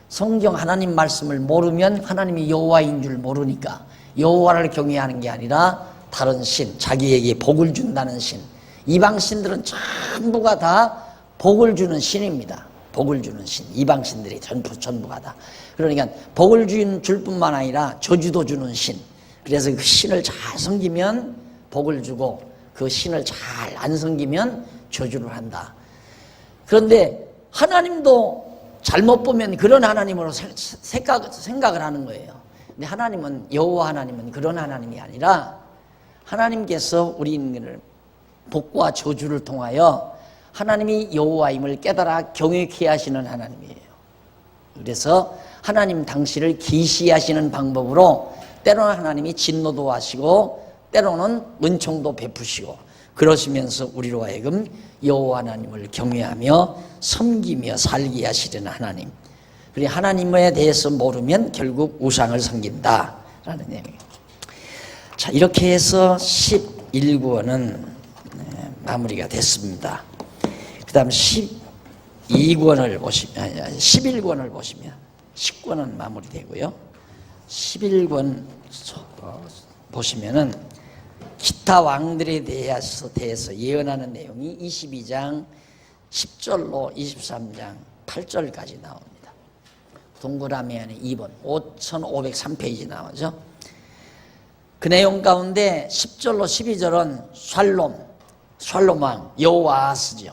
성경 하나님 말씀을 모르면 하나님이 여호와인 줄 모르니까 여호와를 경외하는 게 아니라 다른 신, 자기에게 복을 준다는 신, 이방 신들은 전부가 다 복을 주는 신입니다. 복을 주는 신, 이방 신들이 전부가 다. 그러니까 복을 줄 뿐만 아니라 저주도 주는 신. 그래서 그 신을 잘 섬기면 복을 주고 그 신을 잘 안 섬기면 저주를 한다. 그런데 하나님도 잘못 보면 그런 하나님으로 생각을 하는 거예요. 근데 하나님은, 여호와 하나님은 그런 하나님이 아니라 하나님께서 우리를 복과 저주를 통하여 하나님이 여호와임을 깨달아 경외케 하시는 하나님이에요. 그래서 하나님 당신을 계시하시는 방법으로 때로는 하나님이 진노도 하시고 때로는 은총도 베푸시고 그러시면서 우리로 하여금 여호와 하나님을 경외하며 섬기며 살게 하시려는 하나님. 그리고 하나님에 대해서 모르면 결국 우상을 섬긴다라는 내용이에요. 자, 이렇게 해서 11권은 마무리가 됐습니다. 그 다음 12권을 보시면, 11권을 보시면 10권은 마무리되고요. 11권 보시면은 기타 왕들에 대해서 예언하는 내용이 22장 10절로 23장 8절까지 나옵니다. 동그라미 안에 2번 5503페이지 나오죠. 그 내용 가운데 10절로 12절은 샬롬 왕 여호아하스죠.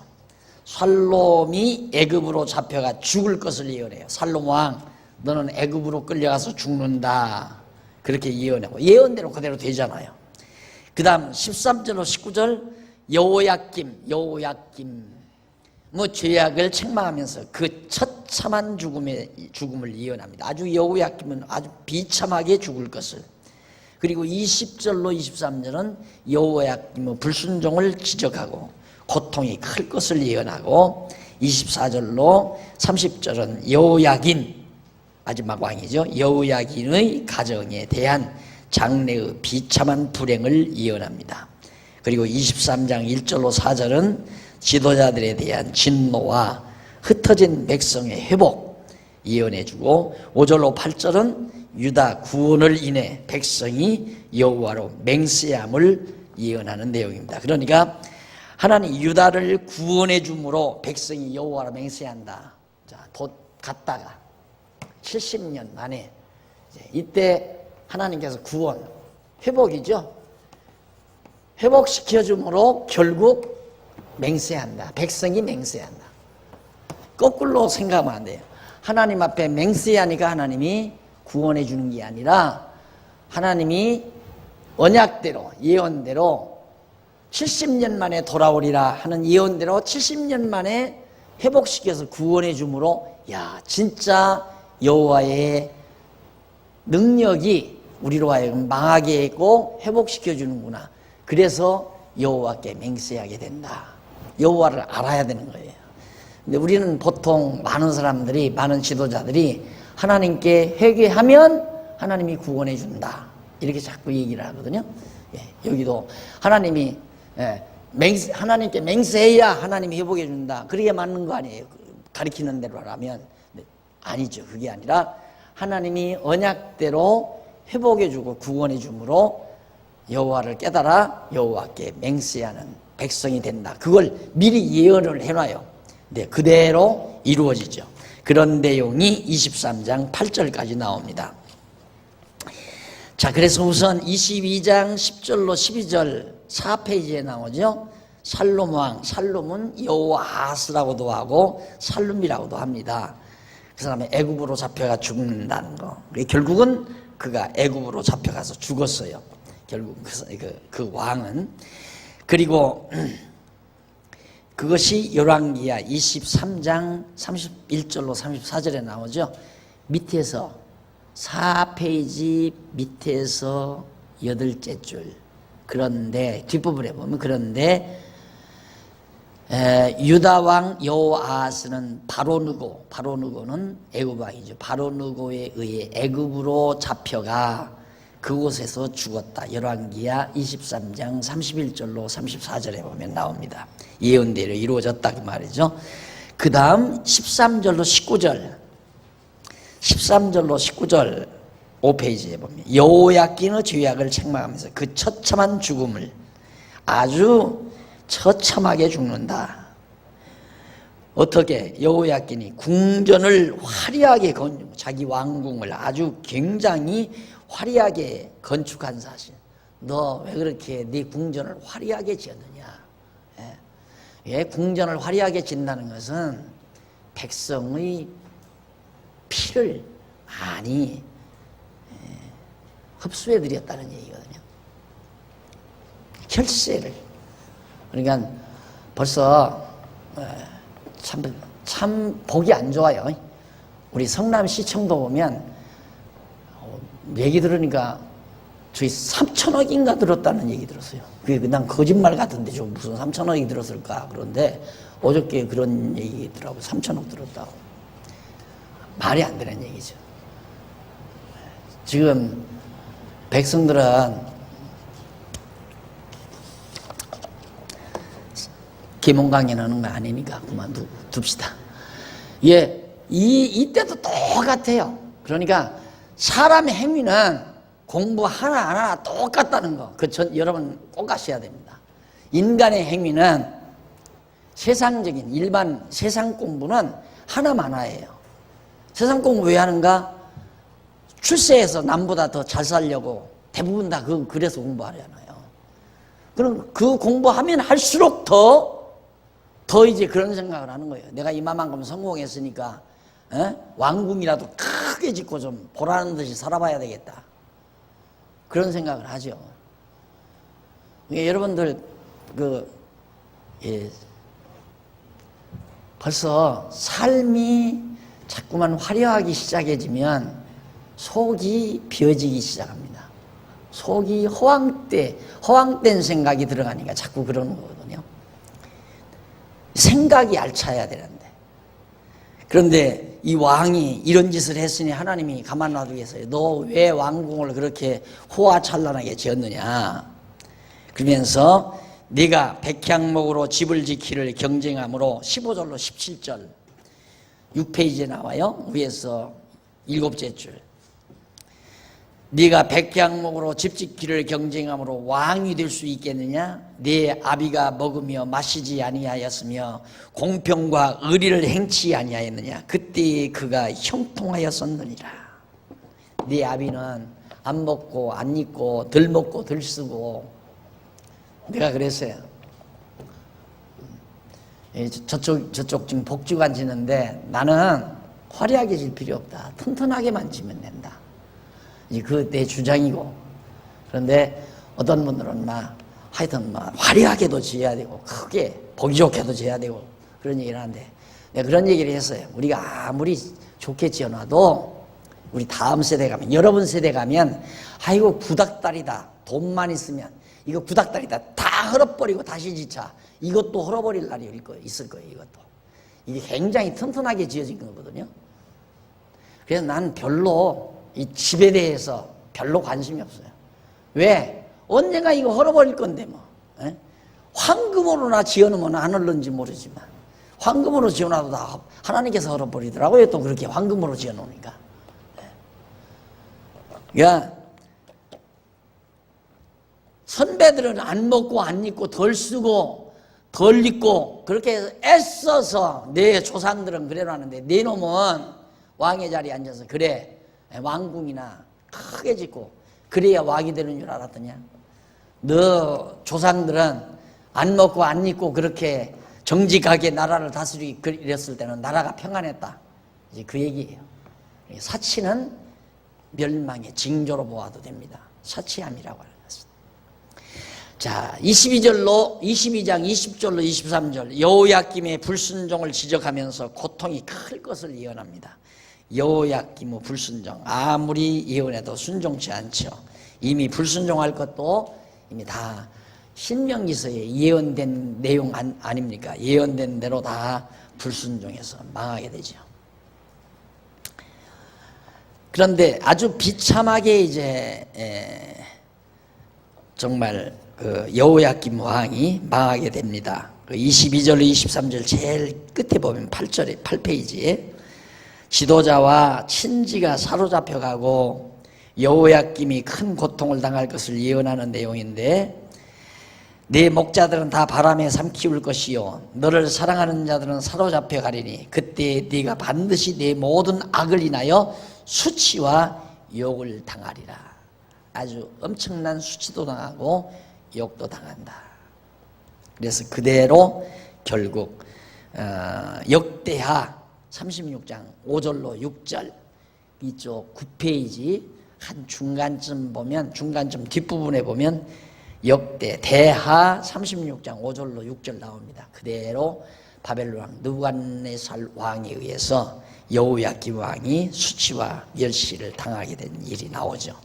샬롬이 애굽으로 잡혀가 죽을 것을 예언해요. 샬롬 왕, 너는 애굽으로 끌려가서 죽는다. 그렇게 예언하고 예언대로 그대로 되잖아요. 그 다음 13절로 19절 여호야김 죄악을 책망하면서 그 처참한 죽음을 예언합니다. 아주 여호야김은 아주 비참하게 죽을 것을. 그리고 20절로 23절은 여호야김의 불순종을 지적하고 고통이 클 것을 예언하고 24절로 30절은 여호야긴, 마지막 왕이죠, 여호야긴의 가정에 대한 장래의 비참한 불행을 예언합니다. 그리고 23장 1절로 4절은 지도자들에 대한 진노와 흩어진 백성의 회복 예언해주고 5절로 8절은 유다 구원을 인해 백성이 여호와로 맹세함을 예언하는 내용입니다. 그러니까 하나님 유다를 구원해 줌으로 백성이 여호와로 맹세한다. 자, 갔다가 70년 만에 이때 하나님께서 구원, 회복이죠. 회복시켜 줌으로 결국 맹세한다. 백성이 맹세한다. 거꾸로 생각하면 안 돼요. 하나님 앞에 맹세하니까 하나님이 구원해 주는 게 아니라 하나님이 언약대로 예언대로 70년 만에 돌아오리라 하는 예언대로 70년 만에 회복시켜서 구원해 주므로 야, 진짜 여호와의 능력이 우리로 하여금 망하게 했고 회복시켜 주는구나. 그래서 여호와께 맹세하게 된다. 여호와를 알아야 되는 거예요. 근데 우리는 보통 많은 사람들이, 많은 지도자들이 하나님께 회개하면 하나님이 구원해 준다 이렇게 자꾸 얘기를 하거든요. 여기도 하나님이 하나님께 맹세해야 하나님이 회복해 준다. 그게 맞는 거 아니에요. 가리키는 대로라면. 아니죠. 그게 아니라 하나님이 언약대로 회복해 주고 구원해 주므로 여호와를 깨달아 여호와께 맹세하는 백성이 된다. 그걸 미리 예언을 해놔요. 네, 그대로 이루어지죠. 그런 내용이 23장 8절까지 나옵니다. 자, 그래서 우선 22장 10절로 12절 4페이지에 나오죠. 샬롬 왕, 샬롬은 여호아하스라고도 하고 샬룸이라고도 합니다. 그 사람이 애굽으로 잡혀가 죽는다는 거. 결국은 그가 애굽으로 잡혀가서 죽었어요. 결국 그 왕은. 그리고 그것이 열왕기야 23장 31절로 34절에 나오죠. 밑에서 4페이지 밑에서 8째 줄. 그런데 뒷부분에 보면 그런데 유다 왕 여호아하스는 바로느고는 애굽 왕이죠. 바로느고에 의해 애굽으로 잡혀가 그곳에서 죽었다. 열왕기하 23장 31절로 34절에 보면 나옵니다. 예언대로 이루어졌다 그 말이죠. 그 다음 13절로 19절 5페이지에 보면 여호야긴의 죄악을 책망하면서 그 처참한 죽음을 아주 처참하게 죽는다. 어떻게? 여호야긴이 궁전을 화려하게 자기 왕궁을 아주 굉장히 화려하게 건축한 사실. 너 왜 그렇게 네 궁전을 화려하게 지었느냐? 예, 궁전을 화려하게 짓는다는 것은 백성의 피를 많이 흡수해 드렸다는 얘기거든요. 혈세를. 그러니까 벌써 참 보기 안 좋아요. 우리 성남시청도 보면 얘기 들으니까 저희 3천억인가 들었다는 얘기 들었어요. 그게 난 거짓말 같은데 좀 무슨 3천억이 들었을까. 그런데 어저께 그런 얘기더라고요. 3천억 들었다고. 말이 안 되는 얘기죠. 지금 백성들은 계몽 강연하는 거 아니니까 그만둡시다. 예, 이때도 똑같아요. 그러니까 사람의 행위는 공부 하나하나 똑같다는 거. 여러분 꼭 아셔야 됩니다. 인간의 행위는 세상적인 일반 세상 공부는 하나만 하예요. 세상 공부 왜 하는가? 출세해서 남보다 더 잘 살려고 대부분 다 그래서 공부하잖아요. 그럼 그 공부하면 할수록 더 이제 그런 생각을 하는 거예요. 내가 이만큼 성공했으니까 왕궁이라도 크게 짓고 좀 보라는 듯이 살아봐야 되겠다. 그런 생각을 하죠. 그러니까 여러분들 벌써 삶이 자꾸만 화려하기 시작해지면 속이 비어지기 시작합니다. 속이 허황된 생각이 들어가니까 자꾸 그러는 거거든요. 생각이 알차야 되는데. 그런데 이 왕이 이런 짓을 했으니 하나님이 가만 놔두겠어요. 너 왜 왕궁을 그렇게 호화찬란하게 지었느냐. 그러면서 네가 백향목으로 집을 지키를 경쟁함으로 15절로 17절 6페이지에 나와요. 위에서 7째 줄. 네가 백향목으로 집 짓기를 경쟁함으로 왕이 될 수 있겠느냐? 네 아비가 먹으며 마시지 아니하였으며 공평과 의리를 행치 아니하였느냐? 그때 그가 형통하였었느니라. 네 아비는 안 먹고 안 입고 덜 먹고 덜 쓰고. 내가 그랬어요. 저쪽 지금 복지관 지는데 나는 화려하게 질 필요 없다. 튼튼하게만 지면 된다. 그 내 주장이고. 그런데 어떤 분들은 하여튼 화려하게도 지어야 되고 크게 보기 좋게도 지어야 되고 그런 얘기를 하는데 내가 그런 얘기를 했어요. 우리가 아무리 좋게 지어놔도 우리 다음 세대 가면 여러분 세대 가면 아이고 구닥다리다. 돈만 있으면 이거 구닥다리다. 다 헐어버리고 다시 짓자. 이것도 헐어버릴 날이 있을 거예요. 이것도. 이게 굉장히 튼튼하게 지어진 거거든요. 그래서 난 별로 이 집에 대해서 별로 관심이 없어요. 왜? 언젠가 이거 헐어버릴 건데 뭐. 에? 황금으로나 지어놓으면 안 헐는지 모르지만 황금으로 지어놔도 다 하나님께서 헐어버리더라고요. 또 그렇게 황금으로 지어놓으니까. 그러니까 선배들은 안 먹고 안 입고 덜 쓰고 덜 입고 그렇게 애써서 내 조상들은 그래놨는데 내 놈은 왕의 자리에 앉아서 그래 왕궁이나 크게 짓고 그래야 왕이 되는 줄 알았더냐? 너 조상들은 안 먹고 안 입고 그렇게 정직하게 나라를 다스리고 이랬을 때는 나라가 평안했다. 이제 그 얘기예요. 사치는 멸망의 징조로 보아도 됩니다. 사치함이라고 하는 것은. 자, 22장 20절로 23절 여호야김의 불순종을 지적하면서 고통이 클 것을 예언합니다. 여호야김의 불순종, 아무리 예언해도 순종치 않죠. 이미 불순종할 것도 이미 다 신명기서에 예언된 내용 아닙니까? 예언된 대로 다 불순종해서 망하게 되죠. 그런데 아주 비참하게 이제 정말 그 여호야김 왕이 망하게 됩니다. 그 22절로 23절 제일 끝에 보면 8페이지에 지도자와 친지가 사로잡혀가고 여호야김이 큰 고통을 당할 것을 예언하는 내용인데, 네 목자들은 다 바람에 삼키울 것이요 너를 사랑하는 자들은 사로잡혀 가리니 그때 네가 반드시 네 모든 악을 인하여 수치와 욕을 당하리라. 아주 엄청난 수치도 당하고 욕도 당한다. 그래서 그대로 결국 역대하 36장 5절로 6절 이쪽 9페이지 한 중간쯤 보면, 중간쯤 뒷부분에 보면 대하 36장 5절로 6절 나옵니다. 그대로 바벨론 왕 느부갓네살 왕에 의해서 여호야김 왕이 수치와 멸시를 당하게 된 일이 나오죠.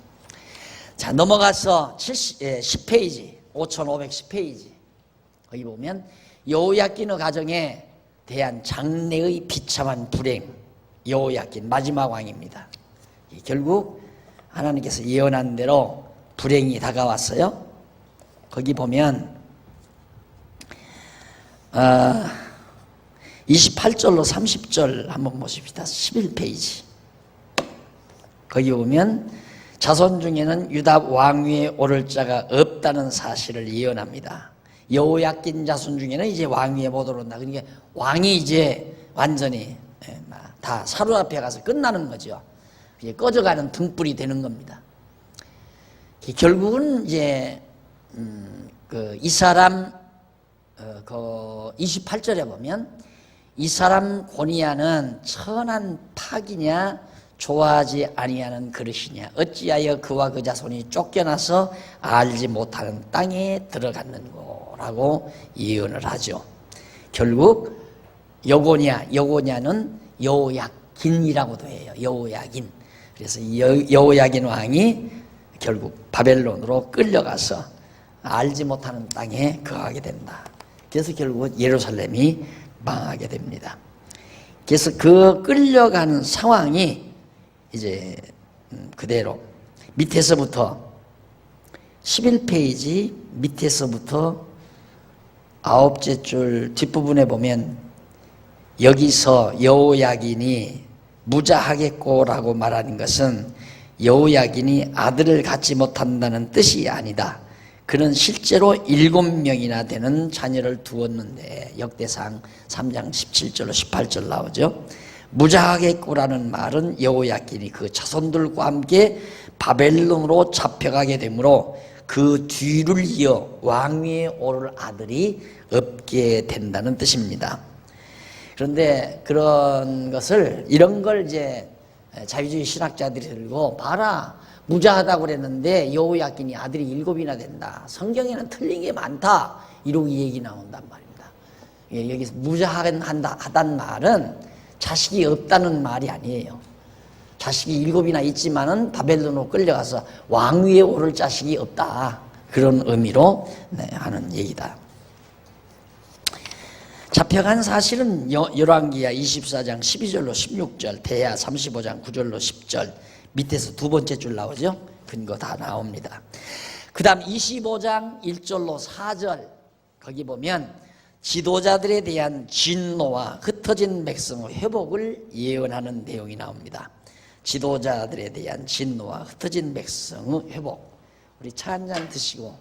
자, 넘어가서 10페이지 5510페이지 거기 보면 여호야김의 가정에 대한 장래의 비참한 불행, 여호야김 마지막 왕입니다. 결국 하나님께서 예언한 대로 불행이 다가왔어요. 거기 보면 28절로 30절 한번 보십시다. 11페이지 거기 보면 자손 중에는 유다 왕위에 오를 자가 없다는 사실을 예언합니다. 여호야김 자손 중에는 이제 왕위에 못 오른다. 그러니까 왕이 이제 완전히 다 사로잡혀 가서 끝나는 거죠. 이제 꺼져가는 등불이 되는 겁니다. 결국은 이제 이 사람 그 28절에 보면 이 사람 고니야는 천한 팍이냐 좋아하지 아니하는 그릇이냐 어찌하여 그와 그 자손이 쫓겨나서 알지 못하는 땅에 들어갔는고라고 예언을 하죠. 결국 여고냐는 여호야긴이라고도 해요. 여호야긴. 그래서 여호야긴 왕이 결국 바벨론으로 끌려가서 알지 못하는 땅에 거하게 된다. 그래서 결국은 예루살렘이 망하게 됩니다. 그래서 그 끌려가는 상황이 이제 그대로 밑에서부터 11페이지 밑에서부터 9째 줄 뒷부분에 보면 여기서 여호야긴이 무자하겠고라고 말하는 것은 여호야긴이 아들을 갖지 못한다는 뜻이 아니다. 그는 실제로 7명이나 되는 자녀를 두었는데 역대상 3장 17절로 18절 나오죠. 무자하겠고라는 말은 여호야긴이 그 자손들과 함께 바벨론으로 잡혀가게 되므로 그 뒤를 이어 왕위에 오를 아들이 없게 된다는 뜻입니다. 그런데 그런 것을 이런 걸 이제 자유주의 신학자들이 들고 봐라 무자하다고 그랬는데 여호야긴이 아들이 7이나 된다. 성경에는 틀린 게 많다. 이러고 이 얘기 나온단 말입니다. 여기서 무자하다는 말은 자식이 없다는 말이 아니에요. 자식이 7이나 있지만은 바벨론으로 끌려가서 왕위에 오를 자식이 없다. 그런 의미로 하는 얘기다. 잡혀간 사실은 열왕기야 24장 12절로 16절, 대야 35장 9절로 10절 밑에서 두 번째 줄 나오죠. 근거 다 나옵니다. 그 다음 25장 1절로 4절 거기 보면 지도자들에 대한 진노와 흩어진 백성의 회복을 예언하는 내용이 나옵니다. 지도자들에 대한 진노와 흩어진 백성의 회복. 우리 차 한잔 드시고